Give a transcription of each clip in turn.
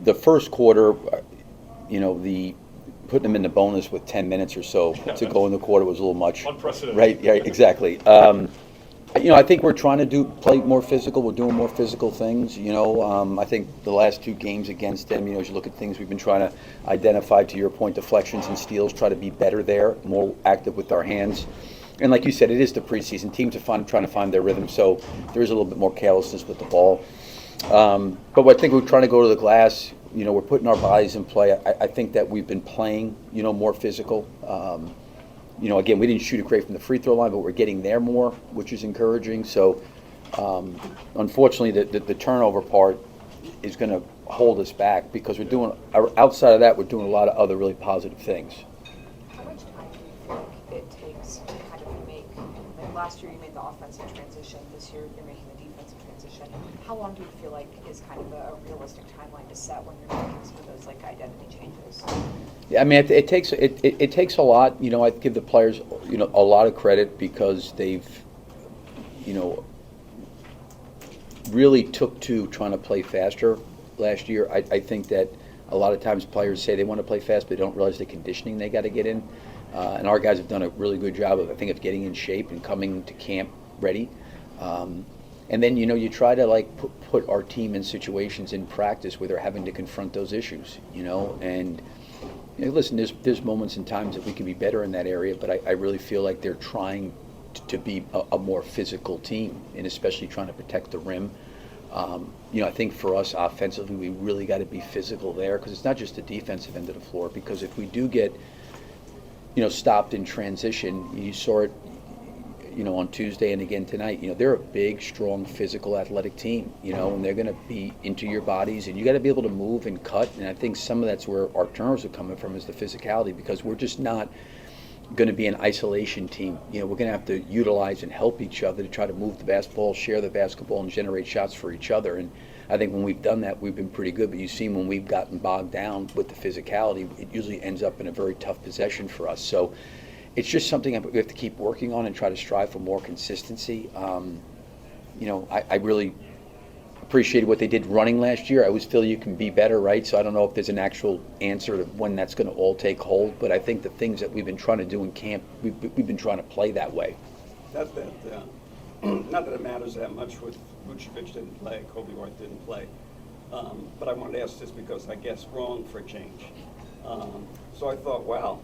the first quarter, the putting them in the bonus with 10 minutes or so to go in the quarter was a little much. Unprecedented. Right, yeah, exactly. I think we're trying to play more physical. We're doing more physical things. I think the last two games against them, as you look at things, we've been trying to identify, to your point, deflections and steals, try to be better there, more active with our hands. And like you said, it is the preseason. Teams are trying to find their rhythm, so there is a little bit more carelessness with the ball. But I think we're trying to go to the glass. We're putting our bodies in play. I think that we've been playing, more physical. Again, we didn't shoot it great from the free throw line, but we're getting there more, which is encouraging. So, unfortunately, the turnover part is going to hold us back because outside of that, we're doing a lot of other really positive things. How much time do you think it takes to kind of make, like last year you made the offensive transition, this year you're making the defensive transition. How long do you feel like is kind of a realistic timeline to set when you're making some of those like identity changes? Yeah, I mean, it takes a lot. I give the players, a lot of credit because they've, really took to trying to play faster last year. I think that a lot of times players say they want to play fast, but they don't realize the conditioning they got to get in. And our guys have done a really good job of getting in shape and coming to camp ready. And then, you try to put our team in situations in practice where they're having to confront those issues, and listen, there's moments and times that we can be better in that area, but I really feel like they're trying to be a more physical team, and especially trying to protect the rim. I think for us offensively, we really got to be physical there because it's not just the defensive end of the floor. Because if we do get, stopped in transition, you saw it, on Tuesday and again tonight. They're a big, strong, physical, athletic team. And they're going to be into your bodies, and you got to be able to move and cut. And I think some of that's where our turnovers are coming from is the physicality, because we're just not going to be an isolation team. We're going to have to utilize and help each other to try to move the basketball, share the basketball, and generate shots for each other. And I think when we've done that, we've been pretty good. But you've seen when we've gotten bogged down with the physicality, it usually ends up in a very tough possession for us. So it's just something we have to keep working on and try to strive for more consistency. I really appreciated what they did running last year. I always feel you can be better, right? So I don't know if there's an actual answer to when that's going to all take hold, but I think the things that we've been trying to do in camp, we've been trying to play that way. Not that it matters that much with Vucevic didn't play, Kobe White didn't play, but I wanted to ask this because I guess wrong for a change. So I thought, wow,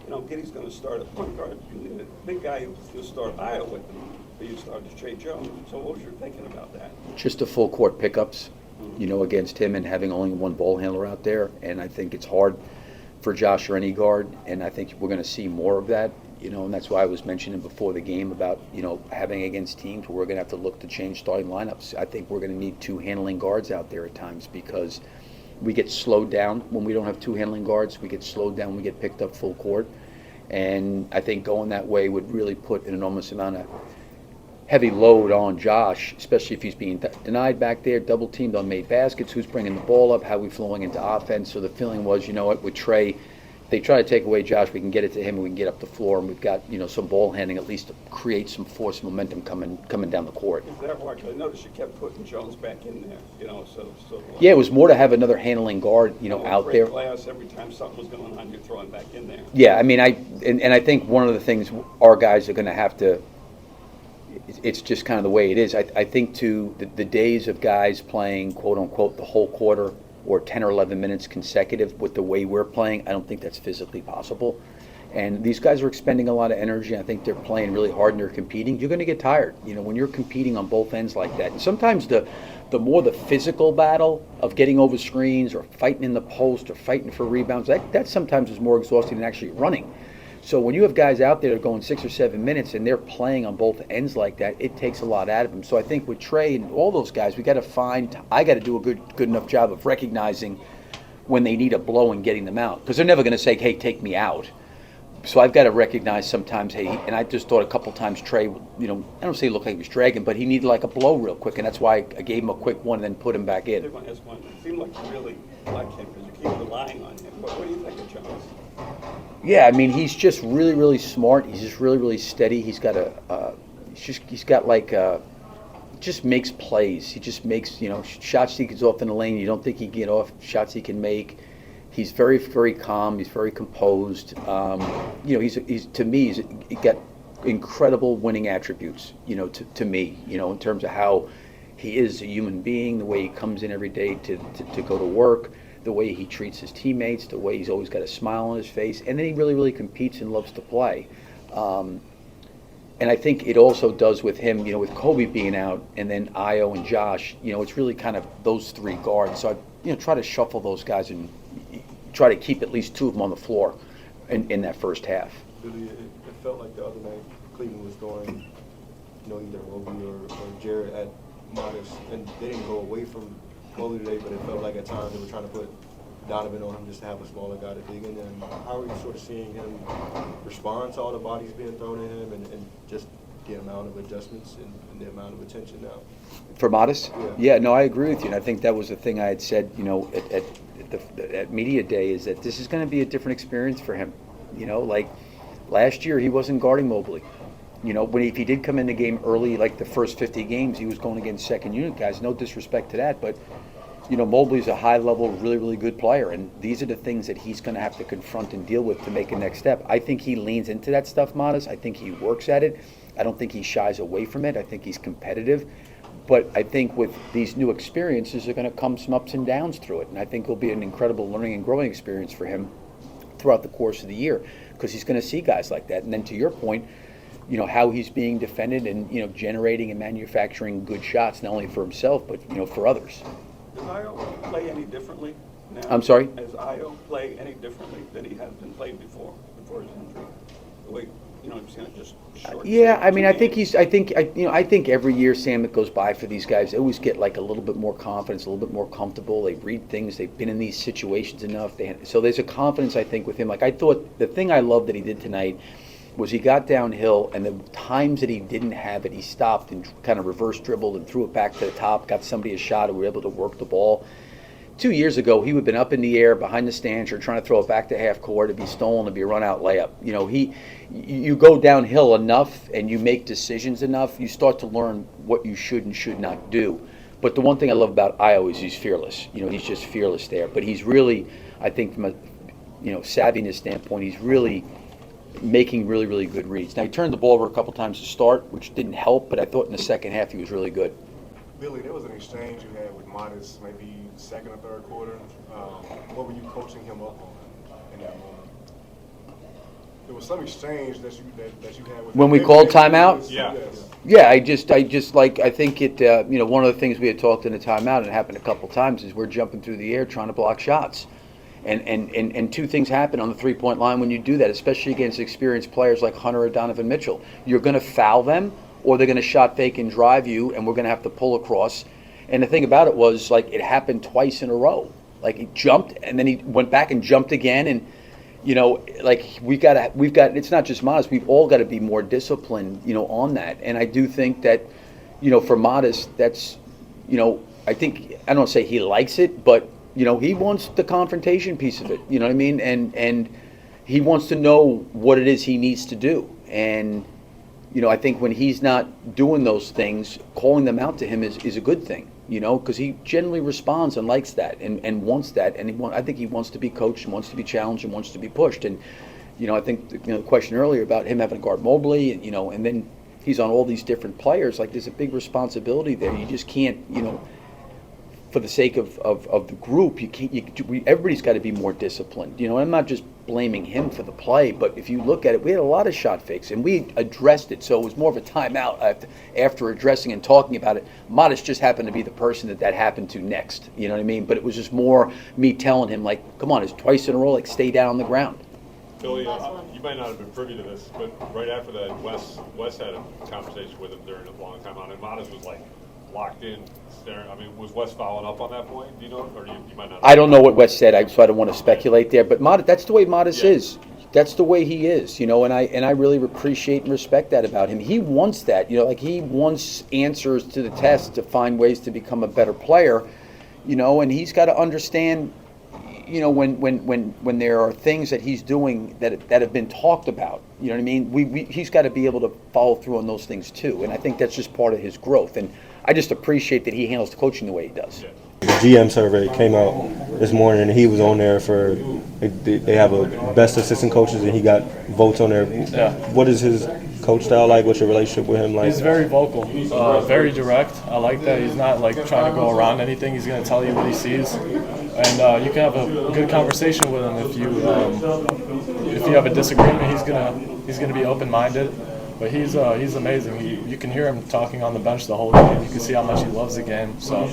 Giddey's going to start at point guard. The big guy who'll start Ayo with him, but you started Trey Jones. So what was your thinking about that? Just the full court pickups, against him and having only one ball handler out there. And I think it's hard for Josh or any guard, and I think we're going to see more of that. And that's why I was mentioning before the game about, having against teams where we're going to have to look to change starting lineups. I think we're going to need two handling guards out there at times because we get slowed down when we don't have two handling guards. We get slowed down when we get picked up full court. And I think going that way would really put an enormous amount of heavy load on Josh, especially if he's being denied back there, double teamed on made baskets, who's bringing the ball up, how we flowing into offense. So the feeling was, with Trey, they try to take away Josh, we can get it to him and we can get up the floor, and we've got, some ball handling at least to create some force momentum coming down the court. Is that right? I noticed you kept putting Jones back in there, Yeah, it was more to have another handling guard, out there. Glass, every time something was going on, you're throwing back in there. Yeah, I mean, I think one of the things our guys are going to have to, it's just kind of the way it is. I think, too, the days of guys playing, quote-unquote, the whole quarter or 10 or 11 minutes consecutive with the way we're playing, I don't think that's physically possible. And these guys are expending a lot of energy. I think they're playing really hard and they're competing. You're going to get tired, when you're competing on both ends like that. And sometimes the more the physical battle of getting over screens or fighting in the post or fighting for rebounds, that sometimes is more exhausting than actually running. So when you have guys out there going 6 or 7 minutes and they're playing on both ends like that, it takes a lot out of them. So I think with Trey and all those guys, I got to do a good enough job of recognizing when they need a blow and getting them out. Because they're never going to say, hey, take me out. So I've got to recognize sometimes, hey, and I just thought a couple times Trey, I don't say he looked like he was dragging, but he needed like a blow real quick, and that's why I gave him a quick one and then put him back in. It seemed like you really like him because you keep relying on him. What do you think of Jones? Yeah, I mean, he's just really, really smart. He's just really, really steady. He's got just makes plays. He just makes, shots he gets off in the lane. You don't think he can get off, shots he can make. He's very, very calm. He's very composed. He's to me, he's got incredible winning attributes, to me, in terms of how he is a human being, the way he comes in every day to go to work, the way he treats his teammates, the way he's always got a smile on his face, and then he really, really competes and loves to play. And I think it also does with him, with Kobe being out and then Ayo and Josh, it's really kind of those three guards. So I, try to shuffle those guys and try to keep at least two of them on the floor in that first half. Really, it felt like the other night Cleveland was throwing, either Roby or Jared at Modest, and they didn't go away from Kobe today, but it felt like at times they were trying to put Donovan on him just to have a smaller guy to dig in. And how are you sort of seeing him respond to all the bodies being thrown at him and just the amount of adjustments and the amount of attention now? For Modest? Yeah. Yeah, no, I agree with you. And I think that was the thing I had said, at media day, is that this is going to be a different experience for him. Like last year he wasn't guarding Mobley. If he did come in the game early, like the first 50 games, he was going against second unit guys. No disrespect to that, but Mobley's a high-level, really, really good player, and these are the things that he's going to have to confront and deal with to make a next step. I think he leans into that stuff, Modest. I think he works at it. I don't think he shies away from it. I think he's competitive. But I think with these new experiences, there are going to come some ups and downs through it, and I think it'll be an incredible learning and growing experience for him throughout the course of the year, because he's going to see guys like that. And then to your point, how he's being defended and, generating and manufacturing good shots, not only for himself, but, for others. Does Ayo play any differently now? I'm sorry? Does Ayo play any differently than he has been played before his injury? The way, he's going to just short. Yeah, I mean, I think every year, Sam, that goes by for these guys, they always get like a little bit more confidence, a little bit more comfortable. They read things. They've been in these situations enough. So there's a confidence, I think, with him. Like I thought, the thing I loved that he did tonight was he got downhill, and the times that he didn't have it, he stopped and kind of reverse dribbled and threw it back to the top, got somebody a shot, and were able to work the ball. 2 years ago, he would have been up in the air behind the stanchion trying to throw it back to half court, to be stolen, to be a run-out layup. You go downhill enough and you make decisions enough, you start to learn what you should and should not do. But the one thing I love about Ayo is he's fearless. He's just fearless there. But he's really, I think from a savviness standpoint, he's really making really, really good reads. Now, he turned the ball over a couple times to start, which didn't help, but I thought in the second half he was really good. Billy, there was an exchange you had with Modest, maybe second or third quarter. What were you coaching him up on in that moment? There was some exchange that you had with When him. we called timeout? Yeah. Yeah, I think it, one of the things we had talked in the timeout, and it happened a couple times, is we're jumping through the air trying to block shots. And two things happen on the three-point line when you do that, especially against experienced players like Hunter or Donovan Mitchell. You're going to foul them, or they're going to shot fake and drive you, and we're going to have to pull across. And the thing about it was, like, it happened twice in a row. Like, he jumped, and then he went back and jumped again, and we've got. It's not just Modest. We've all got to be more disciplined, on that. And I do think that, for Modest, that's, I think I don't say he likes it, but he wants the confrontation piece of it. You know what I mean? And he wants to know what it is he needs to do. And I think when he's not doing those things, calling them out to him is a good thing. Because he generally responds and likes that and wants that. And I think he wants to be coached and wants to be challenged and wants to be pushed. And I think the question earlier about him having to guard Mobley, and then he's on all these different players. Like, there's a big responsibility there. You just can't, for the sake of the group, everybody's got to be more disciplined. And I'm not just blaming him for the play, but if you look at it, we had a lot of shot fakes, and we addressed it, so it was more of a timeout after addressing and talking about it. Modest just happened to be the person that happened to next, you know what I mean? But it was just more me telling him, like, come on, it's twice in a row, like, stay down on the ground. Billy, you might not have been privy to this, but right after that, Wes had a conversation with him during a long time on it. Modest was, like, locked in, staring. I mean, was Wes following up on that point? Do you know? Or you might not. I don't know what Wes said, so I don't want to speculate there. But Modest, that's the way Modest is. That's the way he is, and I really appreciate and respect that about him. He wants that, he wants answers to the test to find ways to become a better player, and he's got to understand, when there are things that he's doing that have been talked about, you know what I mean? He's got to be able to follow through on those things too, and I think that's just part of his growth. And I just appreciate that he handles the coaching the way he does. The GM survey came out this morning, and he was on there for. They have a best assistant coaches, and he got votes on there. Yeah. What is his coach style like? What's your relationship with him like? He's very vocal, very direct. I like that. He's not like trying to go around anything. He's going to tell you what he sees, and you can have a good conversation with him if you have a disagreement. He's gonna be open-minded. But he's amazing. You can hear him talking on the bench the whole game. You can see how much he loves the game. So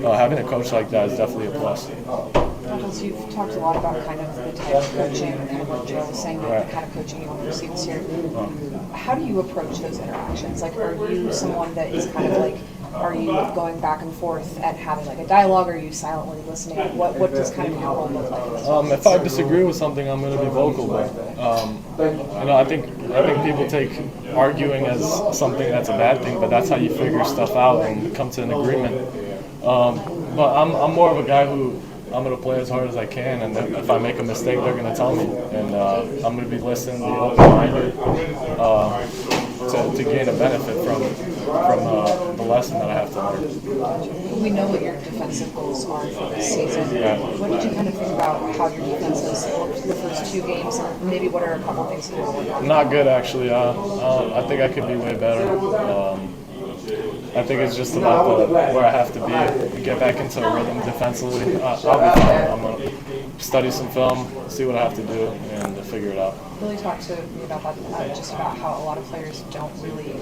having a coach like that is definitely a plus. So you've talked a lot about kind of the type of coaching, kind of what Joe was saying, Right. the kind of coaching you want to receive this year. How do you approach those interactions? Like, are you someone that is kind of like, are you going back and forth and having like a dialogue? Or are you silently listening? What does kind of your role look like? If I disagree with something, I'm going to be vocal. But I think people take arguing as something that's a bad thing, but that's how you figure stuff out and come to an agreement. But I'm more of a guy who I'm going to play as hard as I can, and if I make a mistake, they're going to tell me, and I'm going to be listening, be open-minded to gain a benefit from the lesson that I have to learn. We know what your defensive goals are for this season. Yeah. What did you kind of think about how your defense has looked the first 2 games, and maybe what are a couple things that you're working on? Not good, actually. I think I could be way better. I think it's just about where I have to be, get back into a rhythm defensively. I'll be fine. I'm going to study some film, see what I have to do, and figure it out. Really talk to me about that, just about how a lot of players don't really.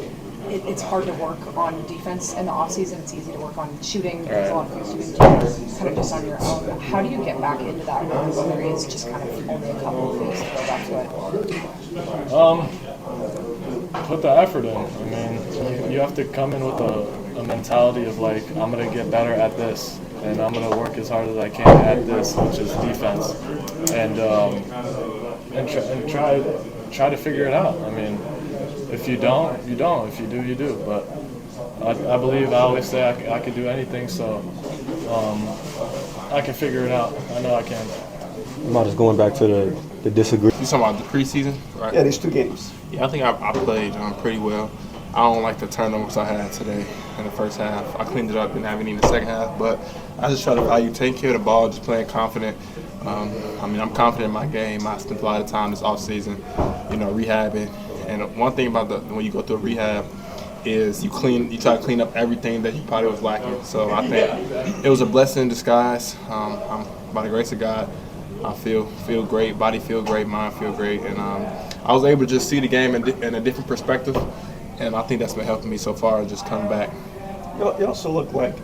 It's hard to work on defense in the offseason. It's easy to work on shooting. There's a lot of things you can do kind of just on your own. How do you get back into that rhythm when there is just kind of only a couple of weeks to go back to it? Put the effort in. I mean, you have to come in with a mentality of like, I'm going to get better at this, and I'm going to work as hard as I can at this, which is defense, and try to figure it out. I mean, if you don't, you don't. If you do, you do. But I believe, I always say I can do anything, so I can figure it out. I know I can. I'm just going back to the disagreement. You talking about the preseason, right? Yeah, there's 2 games. Yeah, I think I played pretty well. I don't like the turnovers I had today in the first half. I cleaned it up, didn't have any in the second half, but I just try to value taking care of the ball, just playing confident. I'm confident in my game. I spent a lot of time this offseason, rehabbing. And one thing about when you go through a rehab is you try to clean up everything that you probably was lacking. So I think it was a blessing in disguise. By the grace of God, I feel great, body feel great, mind feel great, and I was able to just see the game in a different perspective, and I think that's been helping me so far, just coming back. You also look like,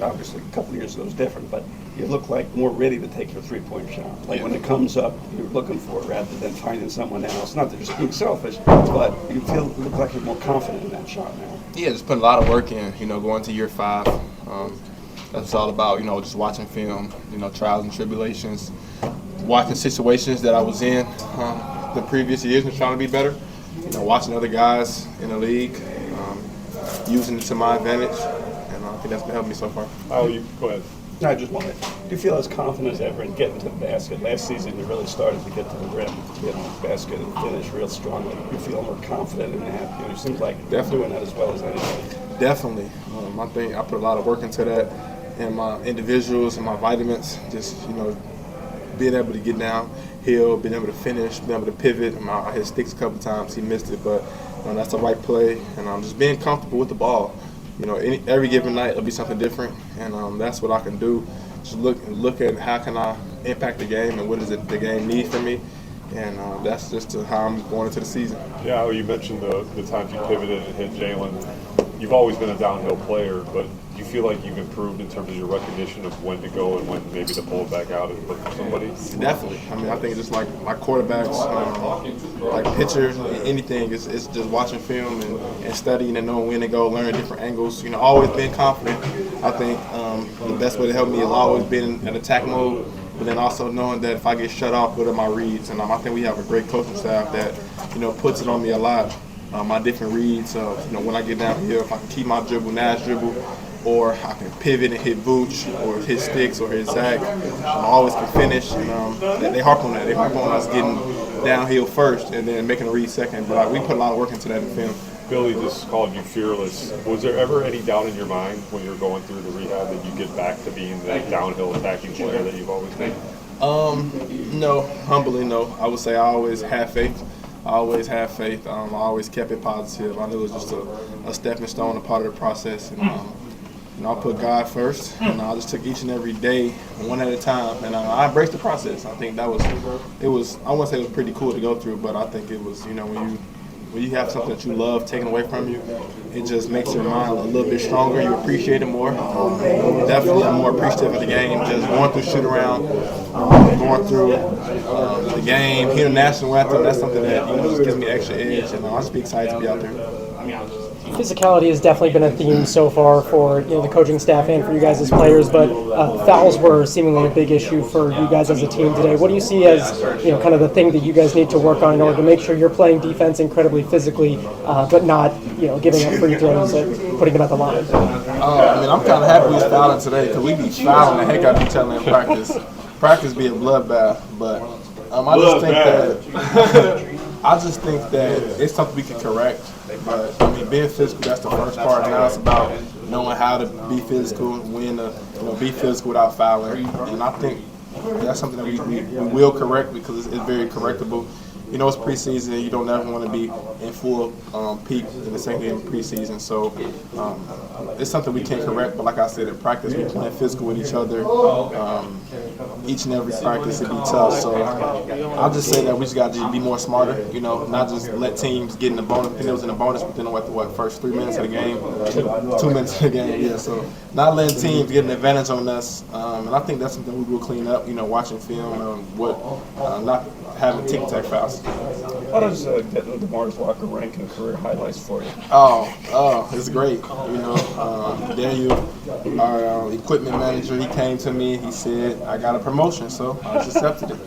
obviously a couple of years ago was different, but you look like more ready to take your 3-point shot. Like when it comes up, you're looking for it rather than finding someone else. Not that you're just being selfish, but you look like you're more confident in that shot now. Yeah, just putting a lot of work in, going to year 5. That's what it's all about, just watching film, trials and tribulations, watching situations that I was in the previous years and trying to be better, watching other guys in the league, using it to my advantage, and I think that's been helping me so far. Oh, you go ahead. I just wanted, do you feel as confident as ever in getting to the basket? Last season, you really started to get to the rim, get on the basket, and finish real strongly. You feel more confident in that? It seems like Definitely. doing that as well as anything. Definitely. I think I put a lot of work into that, and my individuals and my vitamins, just, being able to get downhill, being able to finish, being able to pivot. I hit sticks a couple times, he missed it, but that's the right play, and I'm just being comfortable with the ball. Every given night it'll be something different, and that's what I can do. Just look at how can I impact the game and what does the game need from me, and that's just how I'm going into the season. Yeah, you mentioned the times you pivoted and hit Jalen. You've always been a downhill player, but do you feel like you've improved in terms of your recognition of when to go and when maybe to pull it back out and look for somebody? Definitely. I think it's just like quarterbacks, like pitchers, anything. It's just watching film and studying and knowing when to go, learning different angles. Always being confident. I think the best way to help me is always being in attack mode, but then also knowing that if I get shut off, what are my reads? And I think we have a great coaching staff that puts it on me a lot. My different reads, when I get down here, if I can keep my dribble, Nash dribble, or I can pivot and hit Vooch, or hit sticks, or hit Zach. I always can finish, and they harp on that. They harp on us getting downhill first and then making a read second. But we put a lot of work into that in film. Billy just called you fearless. Was there ever any doubt in your mind when you were going through the rehab that you get back to being that downhill attacking player that you've always been? No, humbly no. I would say I always have faith. I always have faith. I always kept it positive. I knew it was just a stepping stone, a part of the process. And I put God first. And I just took each and every day, one at a time. And I embraced the process. I think it was, I wouldn't say it was pretty cool to go through, but I think it was, when you have something that you love taken away from you, it just makes your mind a little bit stronger. You appreciate it more. Definitely, I'm more appreciative of the game. Just going through shoot around, going through the game, hearing the national anthem. That's something that just gives me extra edge, and I'll just be excited to be out there. Physicality has definitely been a theme so far for the coaching staff and for you guys as players, but fouls were seemingly a big issue for you guys as a team today. What do you see as kind of the thing that you guys need to work on in order to make sure you're playing defense incredibly physically, but not giving up free throws and putting them at the line? I'm kind of happy we was fouling today because we be fouling the heck out of each other in practice. Practice be a bloodbath, but I just think that it's something we can correct. But being physical, that's the first part. Now it's about knowing how to be physical and when to be physical without fouling. And I think that's something that we will correct because it's very correctable. It's preseason. You don't ever want to be in full peak in the second game of preseason. So it's something we can correct. But like I said, in practice, we're playing physical with each other. Each and every practice, it'd be tough. So I'll just say that we just got to be more smarter. Not just let teams get in the bonus. I think it was in the bonus within the first 3 minutes of the game, 2 minutes of the game. Yeah. So not letting teams get an advantage on us. And I think that's something we will clean up. Watching film, not having tic-tac fouls. How does DeMar's locker rank in career highlights for you? Oh, it's great. Daniel, our equipment manager, he came to me. He said, I got a promotion, so I just accepted it.